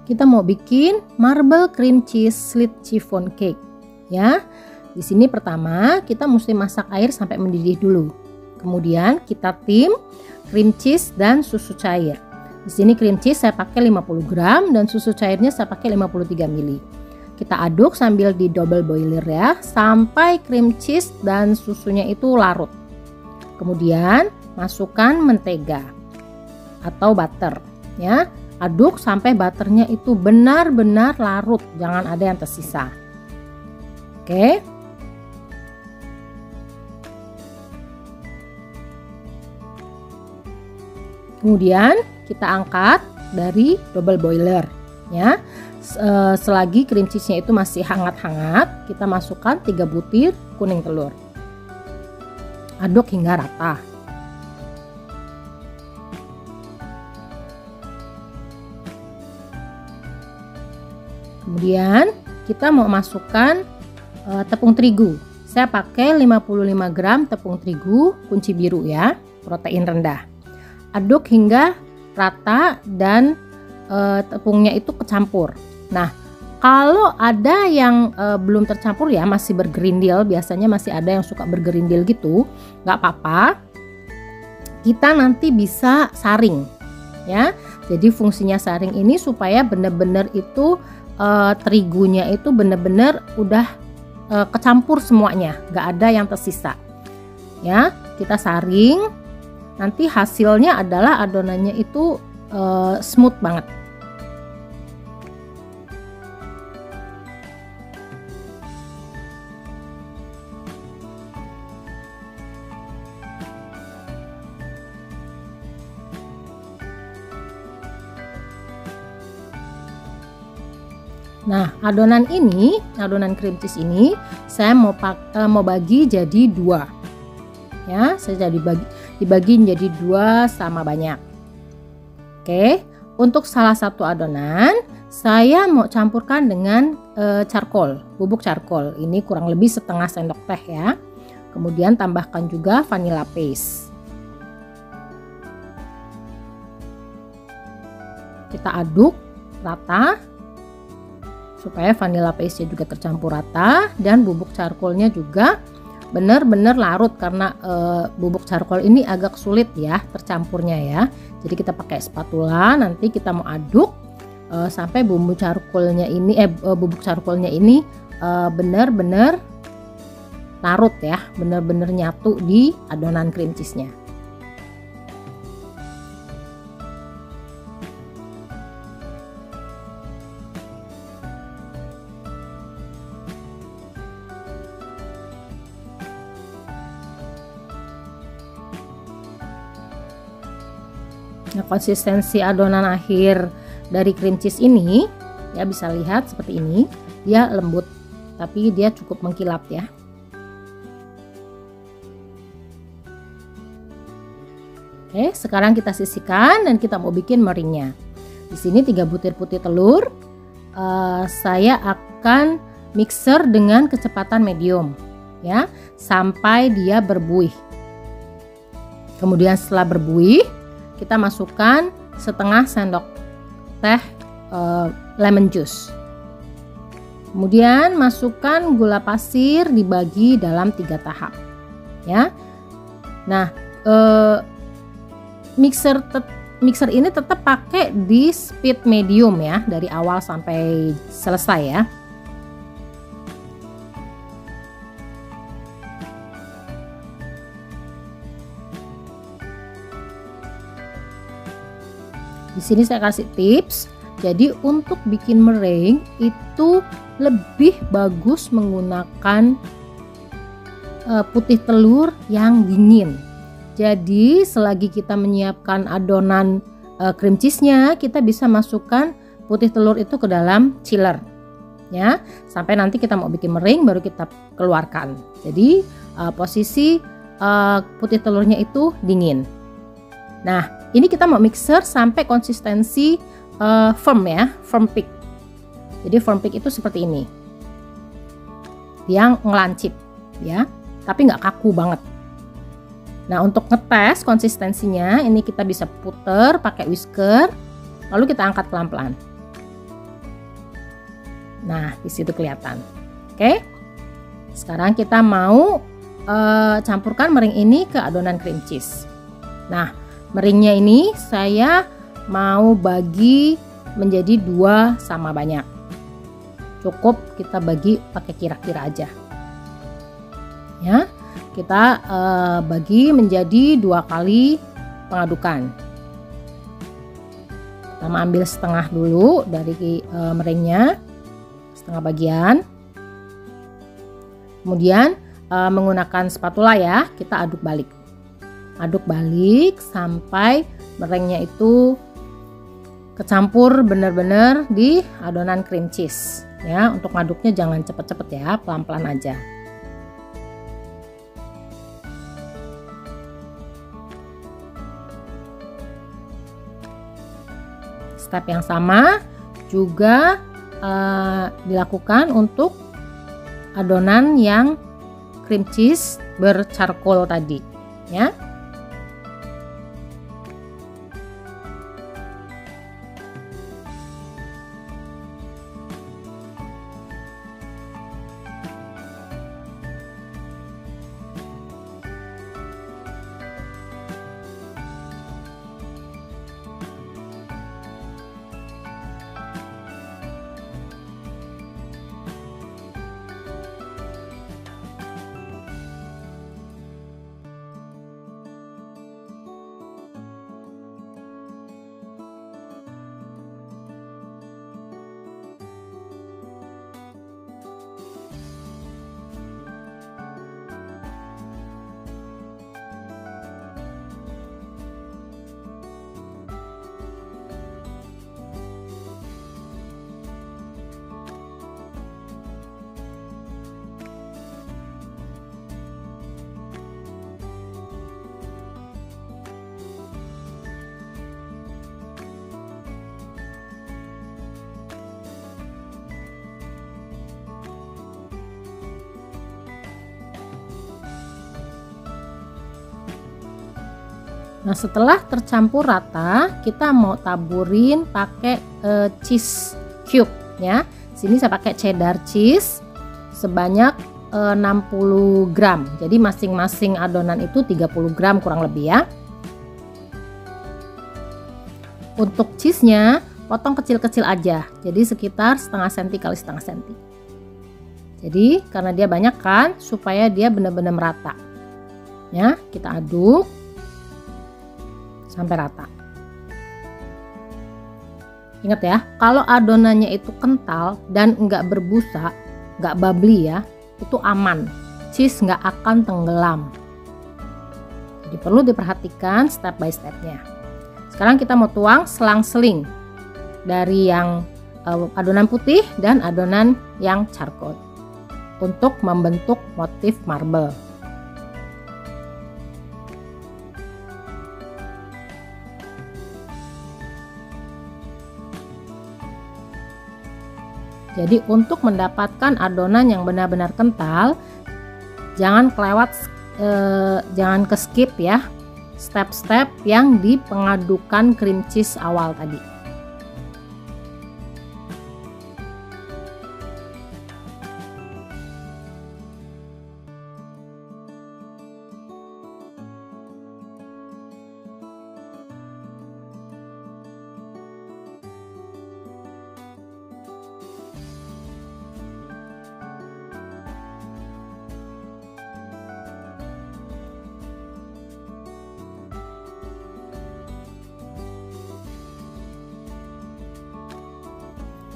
kita mau bikin marble cream cheese slit chiffon cake ya. Di sini pertama kita mesti masak air sampai mendidih dulu. Kemudian kita tim cream cheese dan susu cair. Di sini cream cheese saya pakai 50 gram dan susu cairnya saya pakai 53 ml. Kita aduk sambil di double boiler ya, sampai cream cheese dan susunya itu larut. Kemudian masukkan mentega atau butter ya. Aduk sampai butternya itu benar-benar larut, jangan ada yang tersisa. Oke. Kemudian kita angkat dari double boiler ya. Selagi cream cheese-nya itu masih hangat-hangat, kita masukkan 3 butir kuning telur. Aduk hingga rata. Kemudian kita mau masukkan tepung terigu. Saya pakai 55 gram tepung terigu kunci biru ya, protein rendah. Aduk hingga rata dan tepungnya itu kecampur. Nah, kalau ada yang belum tercampur ya, masih bergerindil, biasanya masih ada yang suka bergerindil gitu, nggak apa-apa. Kita nanti bisa saring ya. Jadi fungsinya saring ini supaya benar-benar itu terigunya itu benar-benar udah kecampur semuanya, nggak ada yang tersisa ya. Kita saring. Nanti hasilnya adalah adonannya itu smooth banget. Nah, adonan cream cheese ini saya mau bagi jadi 2. Ya, saya dibagi menjadi 2 sama banyak. Oke, untuk salah satu adonan saya mau campurkan dengan bubuk charcoal. Ini kurang lebih setengah sendok teh ya. Kemudian tambahkan juga vanilla paste. Kita aduk rata supaya vanilla paste-nya juga tercampur rata dan bubuk charcoalnya juga benar-benar larut, karena bubuk charcoal ini agak sulit ya tercampurnya ya. Jadi kita pakai spatula, nanti kita mau aduk sampai bubuk charcoalnya ini benar-benar larut ya, benar-benar nyatu di adonan cream cheese-nya. Nah, konsistensi adonan akhir dari cream cheese ini ya bisa lihat seperti ini, dia lembut tapi dia cukup mengkilap ya. Oke, sekarang kita sisihkan dan kita mau bikin meringnya. Di sini 3 butir putih telur. Saya akan mixer dengan kecepatan medium ya, sampai dia berbuih. Kemudian setelah berbuih, kita masukkan setengah sendok teh lemon juice. Kemudian masukkan gula pasir dibagi dalam 3 tahap ya. Nah, mixer ini tetap pakai di speed medium ya, dari awal sampai selesai ya. Di sini saya kasih tips. Jadi untuk bikin meringue itu lebih bagus menggunakan putih telur yang dingin. Jadi selagi kita menyiapkan adonan cream cheese-nya, kita bisa masukkan putih telur itu ke dalam chiller ya. Sampai nanti kita mau bikin meringue baru kita keluarkan. Jadi posisi putih telurnya itu dingin. Nah, ini kita mau mixer sampai konsistensi firm ya, firm peak. Jadi firm peak itu seperti ini, yang ngelancip ya, tapi nggak kaku banget. Nah, untuk ngetes konsistensinya, ini kita bisa puter pakai whisker, lalu kita angkat pelan-pelan. Nah, di situ kelihatan. Oke. Sekarang kita mau campurkan meringue ini ke adonan cream cheese. Nah, meringuenya ini saya mau bagi menjadi 2 sama banyak. Cukup kita bagi pakai kira-kira aja. Ya, kita bagi menjadi 2 kali pengadukan. Kita ambil setengah dulu dari meringuenya, setengah bagian. Kemudian menggunakan spatula ya, kita aduk balik. Aduk balik sampai meringuenya itu kecampur benar-benar di adonan cream cheese. Ya, untuk ngaduknya jangan cepet-cepet ya, pelan-pelan aja. Step yang sama juga dilakukan untuk adonan yang cream cheese bercharcoal tadi, ya. Nah, setelah tercampur rata, kita mau taburin pakai cheese cube ya. Sini saya pakai cheddar cheese sebanyak 60 gram. Jadi masing-masing adonan itu 30 gram kurang lebih ya. Untuk cheese-nya potong kecil-kecil aja. Jadi sekitar setengah senti kali setengah senti. Jadi karena dia banyak kan, supaya dia benar-benar merata. Ya, kita aduk sampai rata. Ingat ya, kalau adonannya itu kental dan enggak berbusa, enggak bubbly ya, itu aman. Cheese enggak akan tenggelam. Jadi perlu diperhatikan step by stepnya. Sekarang kita mau tuang selang-seling dari yang adonan putih dan adonan yang charcoal untuk membentuk motif marble. Jadi untuk mendapatkan adonan yang benar-benar kental, jangan kelewat, jangan ke skip ya step-step yang di pengadukan cream cheese awal tadi.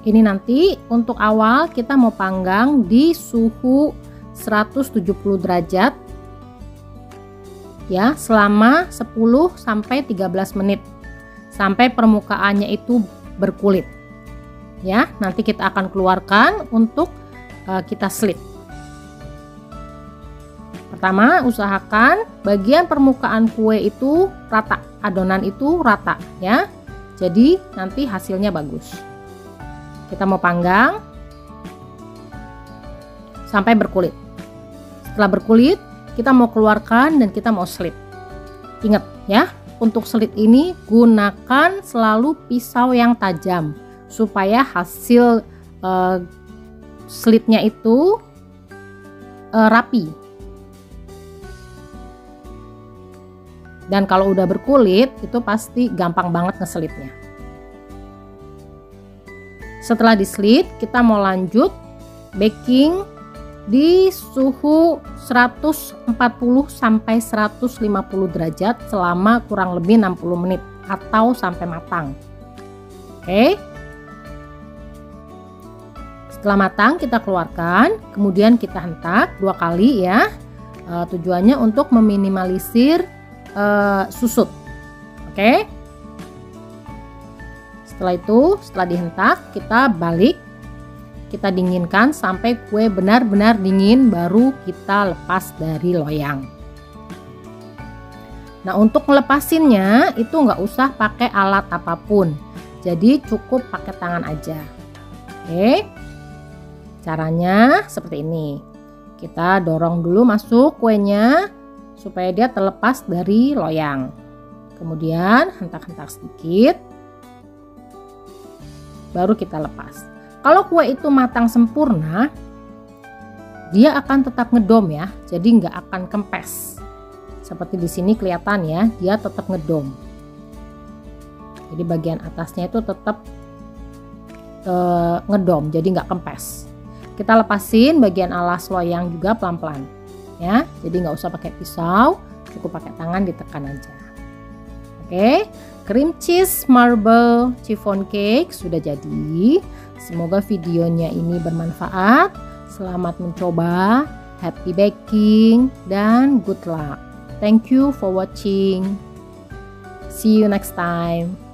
Ini nanti untuk awal kita mau panggang di suhu 170 derajat ya selama 10 sampai 13 menit sampai permukaannya itu berkulit. Ya, nanti kita akan keluarkan untuk kita slit. Pertama, usahakan bagian permukaan kue itu rata, adonan itu rata ya. Jadi nanti hasilnya bagus. Kita mau panggang sampai berkulit. Setelah berkulit, kita mau keluarkan dan kita mau slit. Ingat ya, untuk slit ini gunakan selalu pisau yang tajam supaya hasil slitnya itu rapi. Dan kalau udah berkulit itu pasti gampang banget ngeselitnya. Setelah dislit, kita mau lanjut baking di suhu 140 sampai 150 derajat selama kurang lebih 60 menit atau sampai matang. Oke. Setelah matang kita keluarkan, kemudian kita hentak 2 kali ya. Tujuannya untuk meminimalisir susut. Oke. Setelah itu, setelah dihentak, kita balik, kita dinginkan sampai kue benar-benar dingin, baru kita lepas dari loyang. Nah, untuk melepasinnya itu nggak usah pakai alat apapun, jadi cukup pakai tangan aja. Oke, caranya seperti ini. Kita dorong dulu masuk kuenya supaya dia terlepas dari loyang. Kemudian hentak-hentak sedikit, baru kita lepas. Kalau kue itu matang sempurna, dia akan tetap ngedom ya, jadi nggak akan kempes. Seperti di sini kelihatan ya, dia tetap ngedom. Jadi bagian atasnya itu tetap ngedom, jadi nggak kempes. Kita lepasin bagian alas loyang juga pelan-pelan ya, jadi nggak usah pakai pisau, cukup pakai tangan, ditekan aja. Oke, cream cheese marble chiffon cake sudah jadi. Semoga videonya ini bermanfaat. Selamat mencoba, happy baking, dan good luck. Thank you for watching. See you next time.